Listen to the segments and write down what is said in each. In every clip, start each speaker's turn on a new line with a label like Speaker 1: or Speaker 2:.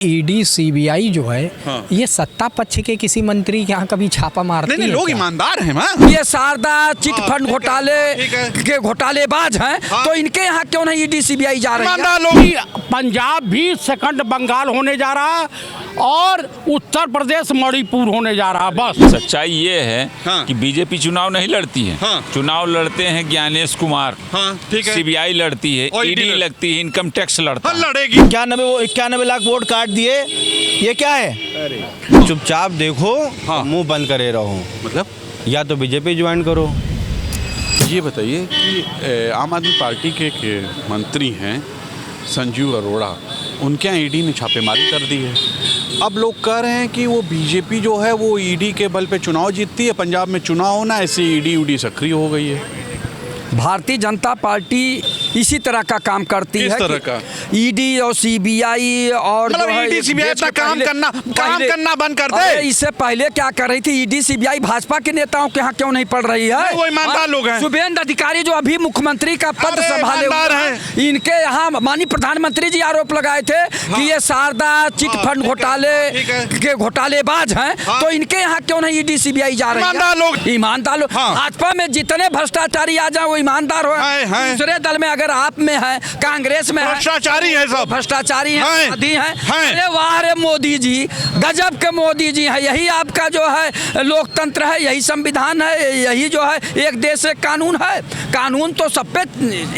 Speaker 1: ED CBI जो है ये सत्ता पक्ष के किसी मंत्री के यहाँ कभी छापा मारती
Speaker 2: नहीं,
Speaker 1: है
Speaker 2: लोग
Speaker 1: क्या?
Speaker 2: ईमानदार हैं मां।
Speaker 3: ये शारदा चिट फंड घोटाले के घोटालेबाज हैं, तो इनके यहाँ क्यों नहीं ईडी सीबीआई जा रही है?
Speaker 2: ईमानदार लोग।
Speaker 4: पंजाब भी सेकंड बंगाल होने जा रहा और उत्तर प्रदेश मणिपुर होने जा रहा। बस
Speaker 5: सच्चाई ये है कि बीजेपी चुनाव नहीं लड़ती है। चुनाव लड़ते हैं ज्ञानेश कुमार,
Speaker 2: ठीक है।
Speaker 5: सीबीआई लड़ती है, ईडी लगती है, इनकम टैक्स लड़ता है।
Speaker 2: लड़ेगी।
Speaker 6: 91 लाख वोट काट दिए, ये क्या है? चुपचाप देखो, मुंह बंद करे रहो।
Speaker 2: मतलब
Speaker 6: या तो बीजेपी ज्वाइन करो।
Speaker 2: ये बताइए कि आम आदमी पार्टी के एक मंत्री हैं संजीव अरोड़ा, उनके यहाँ ईडी ने छापेमारी कर दी है। अब लोग कह रहे हैं कि वो बीजेपी जो है वो ईडी के बल पे चुनाव जीतती है, पंजाब में चुनाव होना, ऐसे ईडी उडी सक्रिय हो गई है।
Speaker 3: भारतीय जनता पार्टी इसी तरह का काम करती है।
Speaker 2: किस तरह का?
Speaker 3: ईडी और सीबीआई और
Speaker 2: मतलब
Speaker 3: जो है
Speaker 2: ईडी सीबीआई
Speaker 3: देश के
Speaker 2: अपना काम करना बंद कर दे।
Speaker 3: अरे इससे पहले क्या कर रही थी ईडी सीबीआई? भाजपा के नेताओं के यहाँ क्यों नहीं पड़ रही है?
Speaker 2: वो ईमानदार लोग हैं।
Speaker 3: शुभेंद्र अधिकारी जो अभी मुख्यमंत्री का पद
Speaker 2: अरे
Speaker 3: संभाले
Speaker 2: ईमानदार
Speaker 3: हुए हैं, इनके यहाँ माननीय प्रधानमंत्री जी आरोप लगाए थे कि ये शारदा चिट फंड घोटाले के घोटालेबाज हैं, तो इनके यहाँ क्यों नहीं ईडी सीबीआई जा रही है?
Speaker 2: ईमानदार लोग।
Speaker 3: ईमानदार लोग। भाजपा में जितने भ्रष्टाचारी आ जाए वो ईमानदार हो। दूसरे दल में अगर आप में है, कांग्रेस में है,
Speaker 2: भ्रष्टाचारी है सब,
Speaker 3: भ्रष्टाचारी हैं, आदि हैं। अरे वाह रे मोदी जी, गजब के मोदी जी हैं। यही आपका जो है लोकतंत्र है, यही संविधान है, यही जो है एक देश एक कानून है। कानून तो सब पे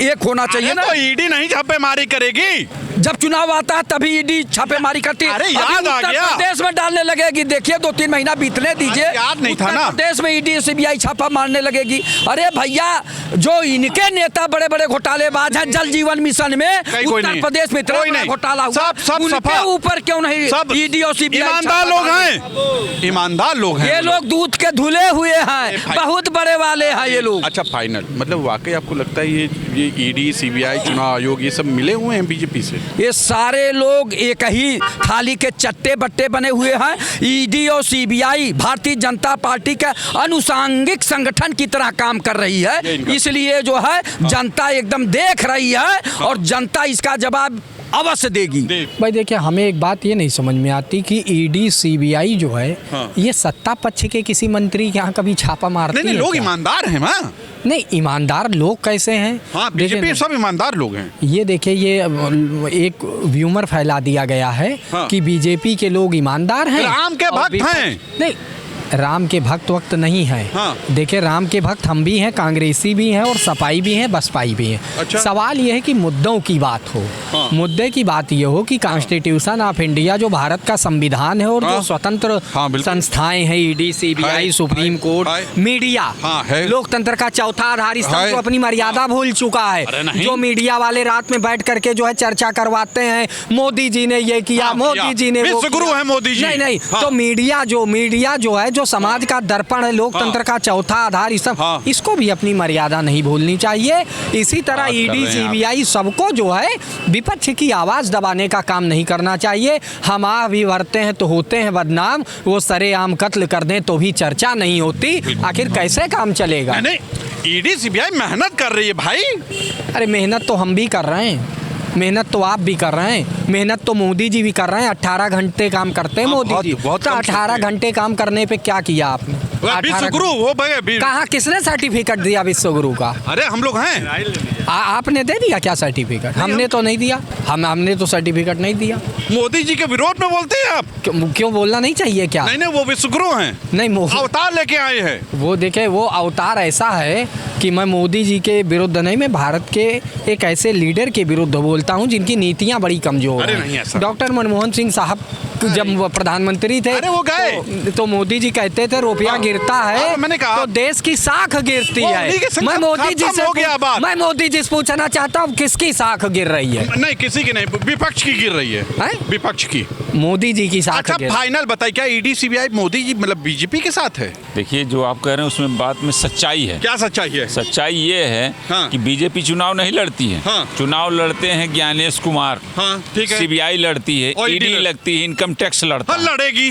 Speaker 3: एक होना चाहिए ना।
Speaker 2: तो ईडी नहीं छापेमारी करेगी?
Speaker 3: जब चुनाव आता है तभी ईडी छापेमारी करती है।
Speaker 2: अरे याद
Speaker 3: अभी
Speaker 2: आ
Speaker 3: उत्तर
Speaker 2: गया।
Speaker 3: प्रदेश में डालने लगेगी, देखिए 2-3 महीना बीतने दीजिए।
Speaker 2: याद नहीं था ना।
Speaker 3: उत्तर प्रदेश में ईडी सीबीआई छापा मारने लगेगी। अरे भैया, जो इनके नेता बड़े बड़े घोटालेबाज हैं, जल जीवन मिशन में उत्तर प्रदेश में इतना बड़ा घोटाला हुआ, उनके ऊपर क्यों नहीं ईडी और सीबीआई?
Speaker 2: ईमानदार लोग हैं, ईमानदार लोग हैं।
Speaker 3: ये लोग दूध के धुले हुए हैं, बहुत बड़े वाले हैं ये लोग।
Speaker 2: अच्छा, फाइनल मतलब वाकई आपको लगता है ये ईडी सीबीआई चुनाव आयोग ये सब मिले हुए हैं बीजेपी से?
Speaker 3: ये सारे लोग एक ही थाली के चट्टे बट्टे बने हुए हैं। ईडी और सीबीआई भारतीय जनता पार्टी के अनुसांगिक संगठन की तरह काम कर रही है, इसलिए जो है जनता एकदम देख रही है और जनता इसका जवाब अवश्य देगी।
Speaker 1: भाई देखिए, हमें एक बात ये नहीं समझ में आती कि ईडी सीबीआई जो है ये सत्ता पक्ष के किसी मंत्री के यहाँ कभी छापा मारती है
Speaker 2: नहीं, लोग
Speaker 1: क्या?
Speaker 2: ईमानदार हैं मां।
Speaker 1: नहीं, ईमानदार लोग कैसे हैं?
Speaker 2: बीजेपी सब ईमानदार लोग हैं।
Speaker 1: ये देखिए, ये एक व्यूमर फैला दिया गया है कि बीजेपी के लोग ईमानदार हैं,
Speaker 2: राम के भक्त हैं।
Speaker 1: नहीं, राम के भक्त वक्त नहीं है। देखिए, राम के भक्त हम भी हैं, कांग्रेसी भी हैं और सपाई भी हैं, बसपाई भी हैं।
Speaker 2: अच्छा।
Speaker 1: सवाल ये है कि मुद्दों की बात हो। मुद्दे की बात ये हो कि कॉन्स्टिट्यूशन ऑफ इंडिया जो भारत का संविधान है और जो स्वतंत्र संस्थाएं हैं, ED CBI supreme court, media, लोकतंत्र का चौथा आधार स्तंभ तो अपनी मर्यादा भूल चुका है। जो मीडिया वाले रात में बैठ करके जो है चर्चा करवाते हैं, मोदी जी ने ये किया, मोदी जी ने वो
Speaker 2: विश्वगुरु है मोदी जी।
Speaker 1: नहीं, तो मीडिया जो है, जो समाज का दर्पण है, लोकतंत्र का चौथा आधार, इसको भी अपनी मर्यादा नहीं भूलनी चाहिए। इसी तरह ईडी सीबीआई सबको जो है विपक्ष की आवाज दबाने का काम नहीं करना चाहिए। हम भी भरते हैं तो होते हैं बदनाम, वो सरेआम कत्ल कर दें तो भी चर्चा नहीं होती। आखिर कैसे काम चलेगा?
Speaker 2: नहीं, ईडी सीबीआई मेहनत कर रही है भाई।
Speaker 1: अरे मेहनत तो हम भी कर रहे हैं, मेहनत तो आप भी कर रहे हैं, मेहनत तो मोदी जी भी कर रहे हैं। 18 घंटे काम करते हैं मोदी जी। तो 18 घंटे काम करने पे क्या किया आपने?
Speaker 2: विश्वगुरु वो भाई
Speaker 1: कहाँ, किसने सर्टिफिकेट दिया विश्वगुरु का?
Speaker 2: अरे हम लोग हैं।
Speaker 1: आपने दे दिया क्या सर्टिफिकेट? हमने तो नहीं दिया, हमने तो सर्टिफिकेट नहीं दिया।
Speaker 2: मोदी जी के विरोध में बोलते हैं आप?
Speaker 1: क्यों बोलना नहीं चाहिए क्या?
Speaker 2: नहीं, वो विश्वगुरु हैं।
Speaker 1: नहीं,
Speaker 2: अवतार लेके आए हैं
Speaker 1: वो। देखे, वो अवतार ऐसा है कि मैं मोदी जी के विरुद्ध नहीं, मैं भारत के एक ऐसे लीडर के विरुद्ध बोलता हूँ जिनकी नीतियाँ बड़ी कमजोर हैं। डॉक्टर मनमोहन सिंह साहब जब वो प्रधानमंत्री थे,
Speaker 2: वो गए
Speaker 1: तो मोदी जी कहते थे रुपया गिरता है
Speaker 2: मैंने कहा
Speaker 1: तो देश की साख गिरती है। मैं मोदी जी से पूछना चाहता हूँ, किसकी साख गिर रही है?
Speaker 2: नहीं, किसी की नहीं, विपक्ष की गिर रही है। विपक्ष की,
Speaker 1: मोदी जी की साख।
Speaker 2: अच्छा, फाइनल बताइए, क्या ईडी सीबीआई मोदी जी मतलब बीजेपी के साथ है?
Speaker 5: देखिए, जो आप कह रहे हैं उसमें बात में सच्चाई है।
Speaker 2: क्या सच्चाई है?
Speaker 5: सच्चाई ये है कि बीजेपी चुनाव नहीं लड़ती है। चुनाव लड़ते हैं ज्ञानेश कुमार, सीबीआई लड़ती है, ईडी लगती है, इनकम टैक्स लड़ता है।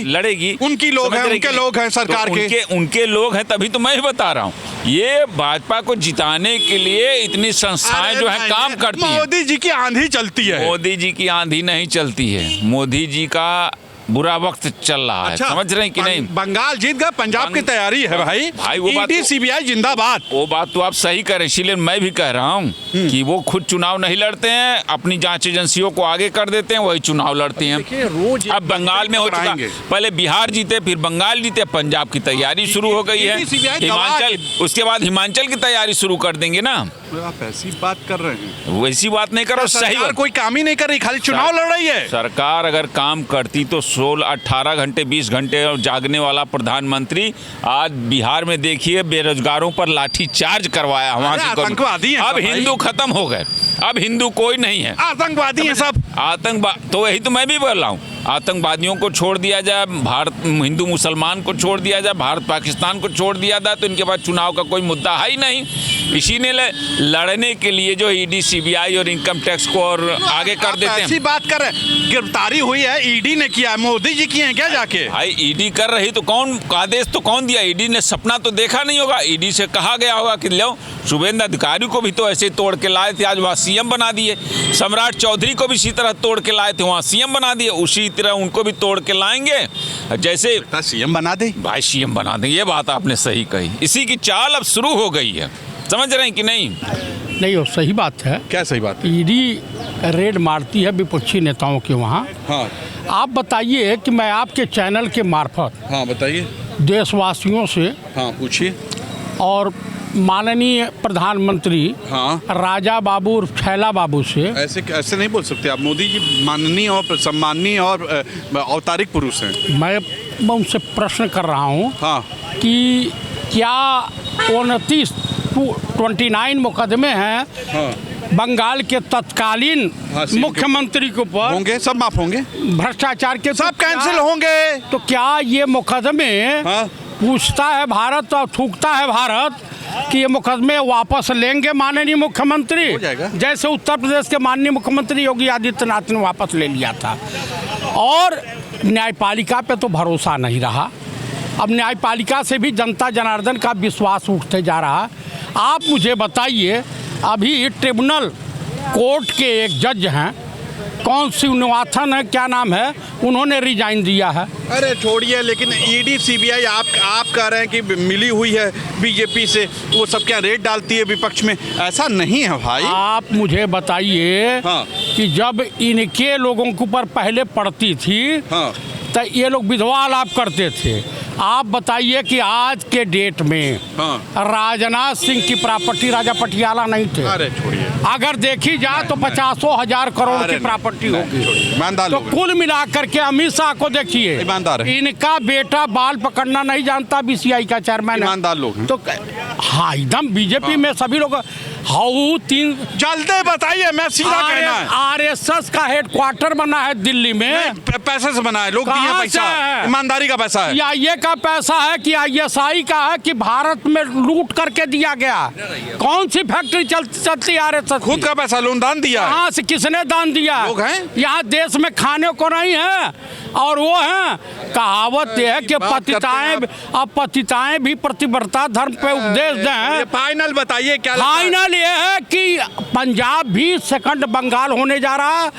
Speaker 5: लड़ेगी।
Speaker 2: उनकी लोग हैं, उनके लोग हैं सरकार के,
Speaker 5: उनके लोग हैं, तभी तो मैं ही बता रहा हूँ। ये भाजपा को जिताने के लिए इतनी संस्थाएं जो है काम करती हैं।
Speaker 2: मोदी जी की आंधी चलती है।
Speaker 5: मोदी जी की आंधी नहीं चलती है। मोदी जी का बुरा वक्त चल रहा है। समझ रहे हैं कि नहीं?
Speaker 2: बंगाल जीत गया, पंजाब की तैयारी है भाई
Speaker 5: वो बात
Speaker 2: ईडी सीबीआई जिंदाबाद।
Speaker 5: वो बात तो आप सही कह रहे हैं, इसीलिए मैं भी कह रहा हूँ कि वो खुद चुनाव नहीं लड़ते हैं, अपनी जांच एजेंसियों को आगे कर देते हैं, वही चुनाव लड़ते हैं।
Speaker 2: रोज
Speaker 5: अब बंगाल में हो चुका, पहले बिहार जीते, फिर बंगाल जीते, पंजाब की तैयारी शुरू हो गई है, हिमाचल, उसके बाद हिमाचल की तैयारी शुरू कर देंगे ना।
Speaker 2: आप ऐसी बात कर रहे हैं?
Speaker 5: वैसी बात नहीं करो, सही बात।
Speaker 2: कोई काम ही नहीं कर रही, खाली चुनाव लड़ रही है।
Speaker 5: सरकार अगर काम करती तो 18 घंटे 20 घंटे जागने वाला प्रधानमंत्री आज बिहार में देखिए बेरोजगारों पर लाठी चार्ज करवाया। वहां
Speaker 2: आतंकवादी हैं,
Speaker 5: अब हिंदू खत्म हो गए, अब हिंदू कोई नहीं है,
Speaker 2: आतंकवादी हैं सब।
Speaker 5: आतंकवाद तो यही तो मैं भी बोल रहा हूँ, आतंकवादियों को छोड़ दिया जाए, भारत हिंदू मुसलमान को छोड़ दिया जाए, भारत पाकिस्तान को छोड़ दिया जाए, तो इनके पास चुनाव का कोई मुद्दा है ही नहीं। इसी ने लड़ने के लिए जो ईडी सीबीआई और इनकम टैक्स को और आगे कर देते हैं।
Speaker 2: ऐसी बात कर रहे हैं, गिरफ्तारी हुई है ईडी ने किया, मोदी जी किए हैं क्या जाके?
Speaker 5: भाई ईडी कर रही तो कौन आदेश तो कौन दिया? ईडी ने सपना तो देखा नहीं होगा, ईडी से कहा गया होगा कि लो शुभेंद्र अधिकारी को भी तो ऐसे तोड़ के लाए थे, आज वहाँ सीएम बना दिए। सम्राट चौधरी को भी इसी तरह तोड़ के लाए थे, वहाँ सीएम बना दिए, उसी तरह उनको भी तोड़ के लाएंगे। जैसे
Speaker 2: सीएम बना दे
Speaker 5: भाई, सीएम बना दें, ये बात आपने सही कही। इसी की चाल अब शुरू हो गई है, समझ रहे हैं कि नहीं?
Speaker 4: नहीं वो सही बात है।
Speaker 2: क्या सही बात?
Speaker 4: ईडी रेड मारती है विपक्षी नेताओं के वहाँ।
Speaker 2: हाँ,
Speaker 4: आप बताइए कि मैं आपके चैनल के मार्फत,
Speaker 2: हाँ बताइए,
Speaker 4: देशवासियों से,
Speaker 2: हाँ पूछिए,
Speaker 4: और माननीय प्रधानमंत्री
Speaker 2: हाँ
Speaker 4: राजा बाबू और छैला बाबू से,
Speaker 2: ऐसे नहीं बोल सकते आप। मोदी जी माननीय और सम्माननीय और औपचारिक पुरुष हैं।
Speaker 4: मैं उनसे प्रश्न कर रहा हूँ
Speaker 2: हाँ,
Speaker 4: कि क्या 29 मुकदमे हैं बंगाल के तत्कालीन मुख्यमंत्री के ऊपर,
Speaker 2: होंगे सब माफ होंगे,
Speaker 4: भ्रष्टाचार के
Speaker 2: सब कैंसिल होंगे।
Speaker 4: तो क्या ये मुकदमे पूछता है भारत और थूकता है भारत कि ये मुकदमे वापस लेंगे माननीय मुख्यमंत्री? जैसे उत्तर प्रदेश के माननीय मुख्यमंत्री योगी आदित्यनाथ ने वापस ले लिया था। और न्यायपालिका पे तो भरोसा नहीं रहा, अब न्यायपालिका से भी जनता जनार्दन का विश्वास उठते जा रहा। आप मुझे बताइए, अभी ट्रिब्यूनल कोर्ट के एक जज हैं, कौन श्रीनिवासन है, क्या नाम है, उन्होंने रिजाइन दिया है।
Speaker 2: अरे छोड़िए, लेकिन ईडी सीबीआई आप कह रहे हैं कि मिली हुई है बीजेपी से, वो सब क्या रेड डालती है विपक्ष में? ऐसा नहीं है भाई।
Speaker 4: आप मुझे बताइए कि जब इनके लोगों के ऊपर पहले पड़ती थी तो ये लोग विधवा लाभ करते थे। आप बताइए कि आज के डेट में राजनाथ सिंह की प्रॉपर्टी राजा पटियाला नहीं थे।
Speaker 2: अरे छोड़िए,
Speaker 4: अगर देखी जाए तो 50,000 करोड़ की प्रॉपर्टी होगी।
Speaker 2: ईमानदार
Speaker 4: तो कुल मिलाकर के अमित शाह को देखिए,
Speaker 2: ईमानदार है।
Speaker 4: इनका बेटा बाल पकड़ना नहीं जानता, बीसीआई का चेयरमैन है।
Speaker 2: ईमानदार लोग हैं।
Speaker 4: तो हाँ, एकदम बीजेपी में सभी लोग तीन
Speaker 2: जल्दी बताइए, मैं सीधा कहना है।
Speaker 4: आरएसएस का हेडक्वार्टर बना है दिल्ली में,
Speaker 2: पैसे से बना है, लोग दिए पैसा, ईमानदारी का पैसा है।
Speaker 4: या का पैसा है कि आईएसआई का है कि भारत में लूट करके दिया गया? कौन सी फैक्ट्री चलती आरएसएस?
Speaker 2: खुद का पैसा, लोन दान दिया।
Speaker 4: कहाँ से, किसने दान दिया?
Speaker 2: लोग हैं
Speaker 4: यहाँ देश में खाने को नहीं है, और वो है कहावत यह है कि पतिताएं भी प्रतिव्रता धर्म पे उपदेश दें।
Speaker 2: फाइनल बताइए क्या?
Speaker 4: फाइनल ये है कि पंजाब भी सेकंड बंगाल होने जा रहा है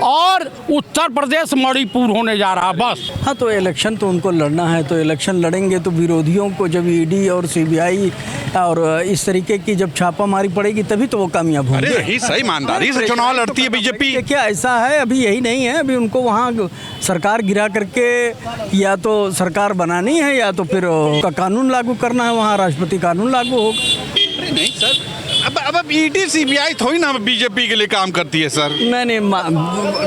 Speaker 4: और उत्तर प्रदेश मणिपुर होने जा रहा है, बस।
Speaker 7: हाँ, तो इलेक्शन तो उनको लड़ना है, तो इलेक्शन लड़ेंगे तो विरोधियों को जब ईडी और सीबीआई और इस तरीके की जब छापामारी पड़ेगी तभी तो वो कामयाब होंगे।
Speaker 2: अरे सही ईमानदारी से चुनाव लड़ती है बीजेपी।
Speaker 7: क्या ऐसा है? अभी यही नहीं है, अभी उनको वहाँ सरकार गिरा करके या तो सरकार बनानी है या तो फिर कानून लागू करना है, वहाँ राष्ट्रपति कानून लागू होगा।
Speaker 2: नहीं सर, अब ईडी सीबीआई थोड़ी ना बीजेपी के लिए काम करती है सर।
Speaker 7: नहीं,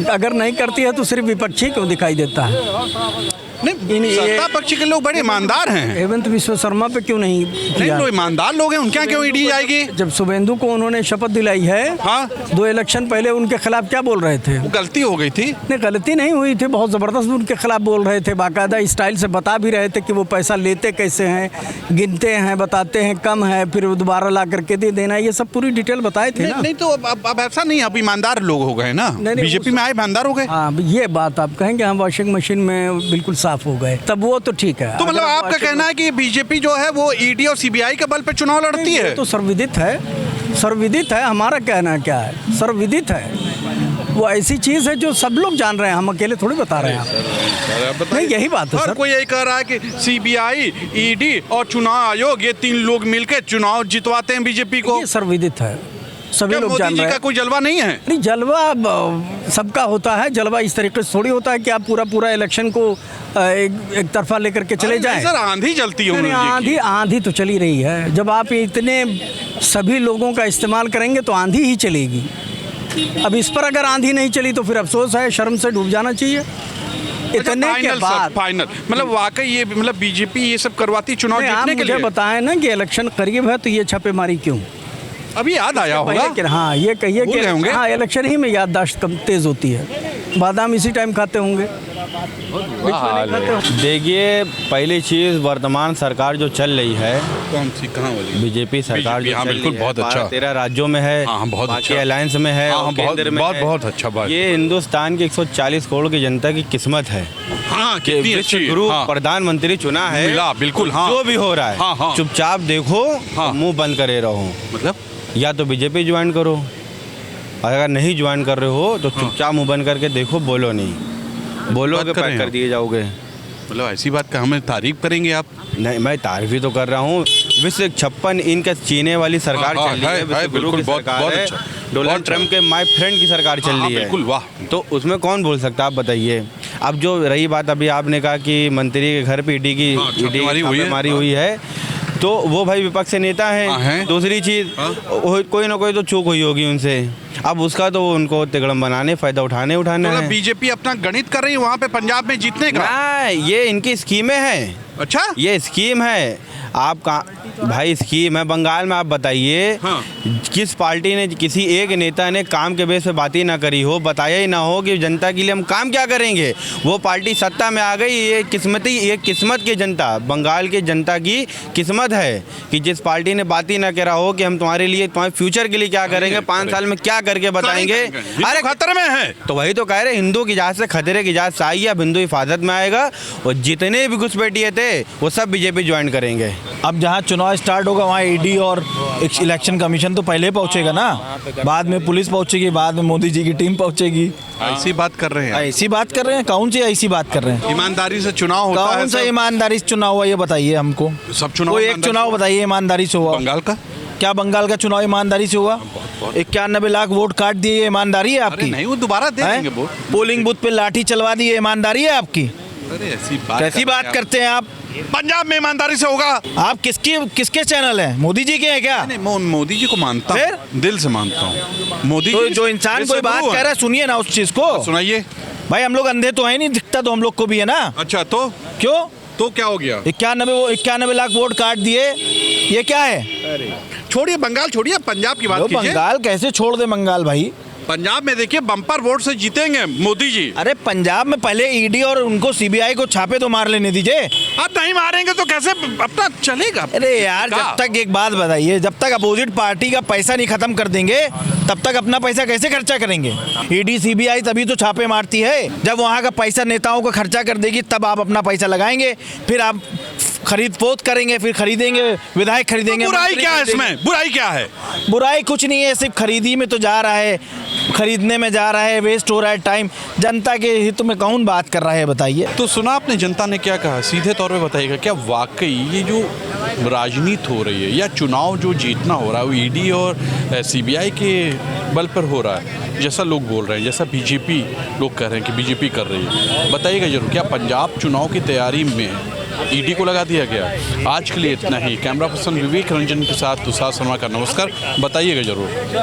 Speaker 7: अगर नहीं करती है तो सिर्फ विपक्षी क्यों दिखाई देता है?
Speaker 2: नहीं, सत्ता पक्ष के लोग बड़े ईमानदार हैं।
Speaker 7: हेमंत विश्व शर्मा पे क्यों नहीं किया?
Speaker 2: नहीं, ईमानदार लोग हैं, उनके क्यों ईडी जाएगी?
Speaker 7: जब शुभेंदु को उन्होंने शपथ दिलाई है, 2 इलेक्शन पहले उनके खिलाफ क्या बोल रहे थे?
Speaker 2: वो गलती हो गई थी।
Speaker 7: नहीं, गलती नहीं हुई थी, बहुत ज़बरदस्त उनके खिलाफ बोल रहे थे, बाकायदा स्टाइल से बता भी रहे थे कि वो पैसा लेते कैसे हैं, गिनते हैं, बताते हैं कम है, फिर दोबारा ला करके दे देना, ये सब पूरी डिटेल बताए थे ना।
Speaker 2: नहीं तो अब ऐसा नहीं, अब ईमानदार लोग हो गए ना, बीजेपी में आए ईमानदार हो गए।
Speaker 7: हाँ, ये बात आप कहेंगे हम वॉशिंग मशीन में बिल्कुल साफ हो गए, तब वो तो ठीक है।
Speaker 2: तो मतलब आपका कहना है कि बीजेपी जो है वो ईडी और सीबीआई के बल पे चुनाव लड़ती है?
Speaker 7: तो सर्वविदित है, सर्वविदित है। हमारा कहना क्या है, सर्वविदित है। वो ऐसी चीज़ है जो सब लोग जान रहे हैं, हम अकेले थोड़ी बता रहे हैं। नहीं, यही बात है
Speaker 2: हर
Speaker 7: सर।
Speaker 2: कोई यही कह रहा है कि सीबीआई, ईडी और चुनाव आयोग, ये 3 लोग मिलकर चुनाव जितवाते हैं बीजेपी को।
Speaker 7: ये सर्वविदित है, सभी
Speaker 2: क्या
Speaker 7: लोग
Speaker 2: मोदी
Speaker 7: जान
Speaker 2: जी
Speaker 7: रहे
Speaker 2: का
Speaker 7: हैं।
Speaker 2: कोई जलवा नहीं है?
Speaker 7: नहीं, जलवा सबका होता है। जलवा इस तरीके से थोड़ी होता है कि आप पूरा इलेक्शन को एक तरफा लेकर के चले जाएं।
Speaker 2: सर आंधी चलती है
Speaker 7: नहीं, आंधी तो चली रही है। जब आप इतने सभी लोगों का इस्तेमाल करेंगे तो आंधी ही चलेगी। अब इस पर अगर आंधी नहीं चली तो फिर अफसोस है, शर्म से डूब जाना चाहिए। इतने के बाद
Speaker 2: फाइनल मतलब वाकई ये मतलब बीजेपी ये सब करवाती चुनाव जीतने के लिए।
Speaker 7: मुझे बताएं ना कि इलेक्शन करीब है तो ये छापेमारी क्यों?
Speaker 2: अभी याद आया होगा।
Speaker 7: हाँ, ये कहिए
Speaker 2: भूल गए होंगे।
Speaker 7: कि हाँ, इलेक्शन ही में याददाश्त कम तेज होती है। बादाम इसी टाइम खाते होंगे।
Speaker 6: देखिए, पहली चीज़ वर्तमान सरकार जो चल रही है,
Speaker 2: कौन सी, कहाँ वाली?
Speaker 6: बीजेपी सरकार जो
Speaker 2: हाँ,
Speaker 6: चल
Speaker 2: बिल्कुल,
Speaker 6: रही है,
Speaker 2: बहुत अच्छा।
Speaker 6: 13 राज्यों में है,
Speaker 2: हाँ, बहुत
Speaker 6: बाकी
Speaker 2: अच्छा।
Speaker 6: अलायंस में है,
Speaker 2: हाँ,
Speaker 6: और
Speaker 2: बहुत
Speaker 6: केंद्र में
Speaker 2: बहुत
Speaker 6: है।
Speaker 2: बहुत अच्छा बात।
Speaker 6: ये हिंदुस्तान के 140 करोड़ की जनता की किस्मत है
Speaker 2: हाँ,
Speaker 6: कि
Speaker 2: कितनी
Speaker 6: विश्व
Speaker 2: अच्छी।
Speaker 6: गुरु
Speaker 2: हाँ,
Speaker 6: प्रधानमंत्री चुना है।
Speaker 2: मिला, बिल्कुल। हाँ,
Speaker 6: जो भी हो रहा है,
Speaker 2: हाँ, हाँ।
Speaker 6: चुपचाप देखो,
Speaker 2: हाँ।
Speaker 6: मुंह बंद करे रहो।
Speaker 2: मतलब
Speaker 6: या तो बीजेपी ज्वाइन करो, और अगर नहीं ज्वाइन कर रहे हो तो चुपचाप मुंह बंद करके देखो, बोलो नहीं, बोलोगे
Speaker 2: बात कर रहे
Speaker 6: पैक कर
Speaker 2: हैं।
Speaker 6: दिए जाओगे।
Speaker 2: मतलब ऐसी बात का हमें तारीफ करेंगे आप?
Speaker 6: नहीं, मैं तारीफ ही तो कर रहा हूँ। विश्व 56 इनका चीने वाली सरकार
Speaker 2: हाँ,
Speaker 6: चल रही
Speaker 2: है,
Speaker 6: है, विश्व गुरु
Speaker 2: बिल्कुल,
Speaker 6: की
Speaker 2: बहुत-
Speaker 6: सरकार
Speaker 2: बहुत
Speaker 6: है,
Speaker 2: अच्छा,
Speaker 6: डोनाल्ड
Speaker 2: बहुत
Speaker 6: ट्रम्प के माय फ्रेंड की सरकार चल
Speaker 2: हाँ,
Speaker 6: रही है।
Speaker 2: बिल्कुल, वाह।
Speaker 6: तो उसमें कौन बोल सकता है, आप बताइए। अब जो रही बात, अभी आपने कहा कि मंत्री के घर पे ईडी की
Speaker 2: छापेमारी
Speaker 6: हुई है, तो वो भाई विपक्ष के नेता हैं। दूसरी चीज़, कोई ना कोई तो चूक हुई होगी उनसे। अब उसका तो उनको तिगड़म बनाने, फायदा उठाने
Speaker 2: मतलब बीजेपी अपना गणित कर रही है वहाँ पे पंजाब में जीतने का।
Speaker 6: ये इनकी स्कीमें हैं।
Speaker 2: अच्छा,
Speaker 6: ये स्कीम है। आप भाई स्कीम है बंगाल में। आप बताइए,
Speaker 2: हाँ।
Speaker 6: किस पार्टी ने, किसी एक नेता ने काम के बेस पे बात ही ना करी हो, बताया ही ना हो कि जनता के लिए हम काम क्या करेंगे। वो पार्टी सत्ता में आ गई। ये किस्मत की जनता, बंगाल की जनता की किस्मत है कि जिस पार्टी ने बात ही ना करा हो कि हम तुम्हारे लिए, तुम्हारे फ्यूचर के लिए क्या करेंगे, 5 साल में क्या करके बताएंगे।
Speaker 2: अरे खतरे में है।
Speaker 6: तो वही तो कह रहे, हिंदू की जात से खतरे की जात से आई है, अब हिंदू हिफाजत में आएगा। और जितने भी घुसपैठिए थे वो सब बीजेपी ज्वाइन करेंगे।
Speaker 8: अब जहाँ चुनाव स्टार्ट होगा वहाँ ईडी और इलेक्शन कमीशन तो पहले पहुँचेगा ना, बाद में पुलिस पहुँचेगी, बाद में मोदी जी की टीम पहुँचेगी।
Speaker 2: ऐसी बात कर रहे हैं?
Speaker 8: ऐसी बात कर रहे हैं? कौन सी ऐसी बात कर रहे हैं?
Speaker 2: ईमानदारी से चुनाव होता है?
Speaker 8: कौन सा ईमानदारी से चुनाव हुआ, ये बताइए हमको।
Speaker 2: सब चुनाव,
Speaker 8: कोई एक चुनाव बताइए ईमानदारी से हुआ।
Speaker 2: बंगाल का?
Speaker 8: क्या बंगाल का चुनाव ईमानदारी से हुआ? 91 लाख वोट काट दिए, ये ईमानदारी है आपकी?
Speaker 2: नहीं, वो दोबारा दे देंगे वोट।
Speaker 8: पोलिंग बूथ पे लाठी चलवा दी, ये ईमानदारी है आपकी?
Speaker 2: अरे ऐसी बात
Speaker 8: कैसी बात करते हैं आप?
Speaker 2: पंजाब में ईमानदारी से होगा?
Speaker 8: आप किसके चैनल हैं? मोदी जी के हैं क्या?
Speaker 2: नहीं, मैं मोदी जी को मानता हूँ, दिल से मानता हूँ मोदी
Speaker 8: तो
Speaker 2: जी।
Speaker 8: जो इंसान कोई बात कह रहा है सुनिए ना उस चीज को।
Speaker 2: सुनाइए
Speaker 8: भाई, हम लोग अंधे तो है नहीं, दिखता तो हम लोग को भी है ना।
Speaker 2: अच्छा, तो
Speaker 8: क्यों?
Speaker 2: तो क्या हो गया?
Speaker 8: 91 लाख वोट काट दिए, ये क्या है?
Speaker 2: छोड़िए बंगाल, छोड़िए पंजाब की बात कीजिए।
Speaker 8: बंगाल कैसे छोड़ दे बंगाल भाई?
Speaker 2: पंजाब में देखिए बम्पर वोट से जीतेंगे मोदी जी।
Speaker 8: अरे पंजाब में पहले ईडी और उनको सीबीआई को छापे तो मार लेने दीजिए।
Speaker 2: अब नहीं मारेंगे तो कैसे अपना चलेगा?
Speaker 8: अरे यार, जब तक, एक बात बताइए, जब तक अपोजिट पार्टी का पैसा नहीं खत्म कर देंगे तब तक अपना पैसा कैसे खर्चा करेंगे? ईडी सीबीआई तभी तो छापे मारती है। जब वहाँ का पैसा नेताओं को खर्चा कर देगी तब आप अपना पैसा लगाएंगे, फिर आप खरीद पोत करेंगे, फिर खरीदेंगे, विधायक खरीदेंगे।
Speaker 2: बुराई क्या है इसमें? बुराई क्या है?
Speaker 8: बुराई कुछ नहीं है, सिर्फ खरीदी में तो जा रहा है, खरीदने में जा रहा है, वेस्ट हो रहा है टाइम। जनता के हित में कौन बात कर रहा है बताइए?
Speaker 2: तो सुना आपने जनता ने क्या कहा? सीधे तौर पे बताइएगा, क्या वाकई ये जो राजनीति हो रही है या चुनाव जो जीतना हो रहा है वो ईडी और सीबीआई के बल पर हो रहा है, जैसा लोग बोल रहे हैं, जैसा बीजेपी लोग कह रहे हैं कि बीजेपी कर रही है? बताइएगा जरूर, क्या पंजाब चुनाव की तैयारी में ईडी को लगा दिया गया? आज के लिए इतना ही। कैमरा पर्सन विवेक रंजन के साथ तुषार शर्मा का नमस्कार। बताइएगा जरूर।